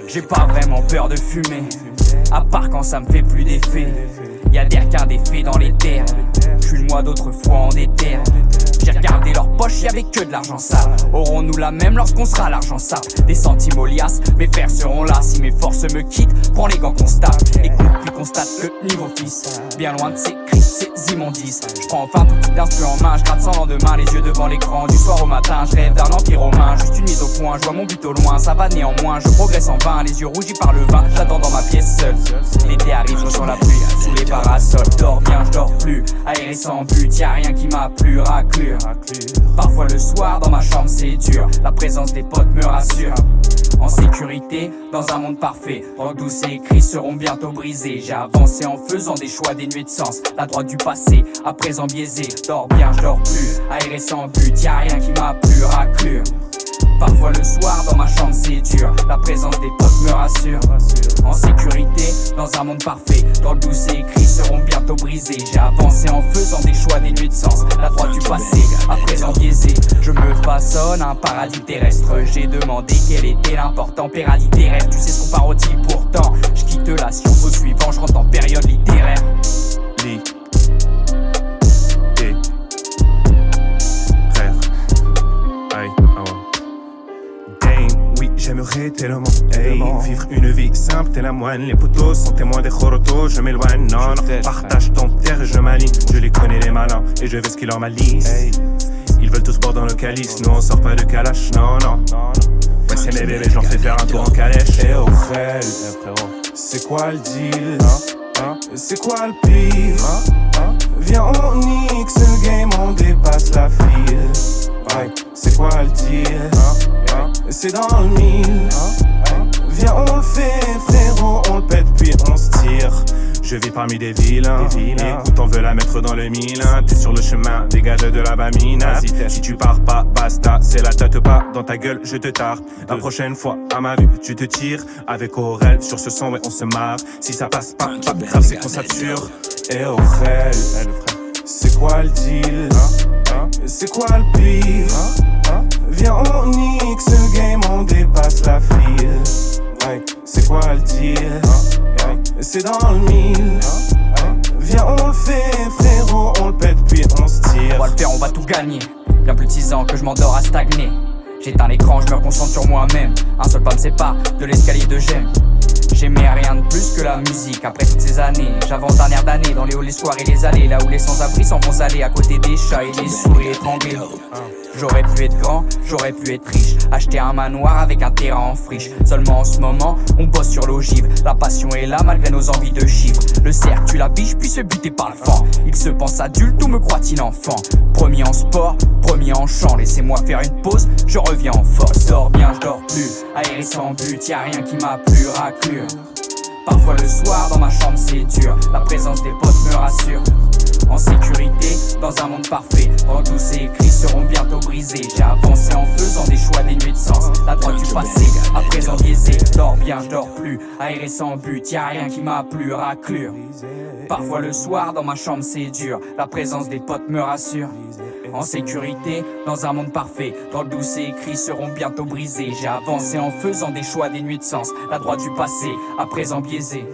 J'ai pas vraiment peur de fumer, à part quand ça me fait plus d'effet. Y'a des requins d'effet dans les terres, j'suis le moi d'autrefois en déterre. J'ai regardé leur poche, y'avait que de l'argent sale. Aurons-nous la même lorsqu'on sera l'argent sale? Des centimes au lias, mes frères seront là. Si mes forces me quittent, prends les gants qu'on se tape. Écoute puis constate le niveau fils, bien loin de ces cris, ces immondices. J'prends enfin tout type d'instru en main, j'gratte sans lendemain, les yeux devant l'écran. Du soir au matin, je rêve d'un empire romain. Juste une mise au point, je vois mon but au loin. Ça va néanmoins, je progresse en vain. Les yeux rougis par le vin, j'attends dans ma pièce seule. L'été arrive, je ressens la pluie, sous les parasols. Dors bien, je dors plus, aéré sans but. Y'a rien qui m'a plu, raclure. Parfois le soir dans ma chambre c'est dur, la présence des potes me rassure. En sécurité, dans un monde parfait, rock douce et écrits seront bientôt brisés. J'ai avancé en faisant des choix dénués de sens, la droite du passé, à présent biaisé. Dors bien, je dors plus, aéré sans but, y'a rien qui m'a plu, raclure. Parfois le soir dans ma chambre c'est dur, la présence des potes me rassure. En sécurité, dans un monde parfait, dans le douce et écrits seront bientôt brisés. J'ai avancé en faisant des choix dénués de sens, la droite du passé, à présent biaisé. Je me façonne un paradis terrestre, j'ai demandé quel était l'important paradis des rêves. Tu sais ce qu'on parodie pourtant, je quitte la science au suivant, je rentre en période littéraire. J'aimerais tellement, vivre une vie simple, t'es la moine. Les potos sont témoins des chorotos, je m'éloigne, non, partage ton terre et je m'aligne. Je les connais les malins et je veux ce qu'ils leur malice. Ils veulent tous boire dans le calice, nous on sort pas de calache, non. Ouais c'est mes bébés, je leur fais faire un tour en calèche. Eh oh frère, c'est quoi le deal? C'est quoi le pire? Viens on nique ce game, on dépasse la file. C'est quoi le deal? C'est dans le mille. Viens on le fait frérot, on le pète puis on se tire. Je vis parmi des vilains. Écoute, on veut la mettre dans le mille. T'es sur le chemin, dégage de la bamina. Si tu pars pas, basta, c'est la tête pas dans ta gueule, je te tarpe. La prochaine fois, à ma vue, tu te tires. Avec Aurel, sur ce son, ouais, on se marre. Si ça passe pas grave, c'est qu'on sature. Eh oh frère, c'est quoi le deal? C'est quoi le pire? Viens on nique ce game, on dépasse la file. C'est quoi le deal? C'est dans le mille. Viens on le fait frérot, on le pète puis on se tire. On va le faire, on va tout gagner. Bien plus de 6 ans que je m'endors à stagner. J'éteins l'écran, je me concentre sur moi-même. Un seul pas me sépare de l'escalier de j'aime. J'aimais rien de plus que la musique après toutes ces années. J'avance d'un air d'année dans les halls, les soirs et les allées. Là où les sans-abri s'en vont aller à côté des chats et des souris étranglés. J'aurais pu être grand, j'aurais pu être riche. Acheter un manoir avec un terrain en friche. Seulement en ce moment, on bosse sur l'ogive. La passion est là malgré nos envies de chiffres. Le cerf tue la biche puis se buter par le vent. Il se pense adulte ou me croit-il enfant? Premier en sport, premier en chant. Laissez-moi faire une pause, je reviens en force. Dors bien, je dors plus, aéré sans but. Y'a rien qui m'a plu, raclure. Parfois le soir dans ma chambre c'est dur, la présence des potes me rassure. En sécurité, dans un monde parfait, en douce et écrits seront bientôt brisés. J'ai avancé en faisant des choix dénués de sens, la droite du passé, à présent biaisé. Dors bien, je dors plus, aéré sans but, y'a rien qui m'a plu, raclure. Parfois le soir dans ma chambre c'est dur, la présence des potes me rassure. En sécurité, dans un monde parfait, dans le douce et écrits seront bientôt brisés. J'ai avancé en faisant des choix dénués de sens, la droite du passé, à présent biaisé.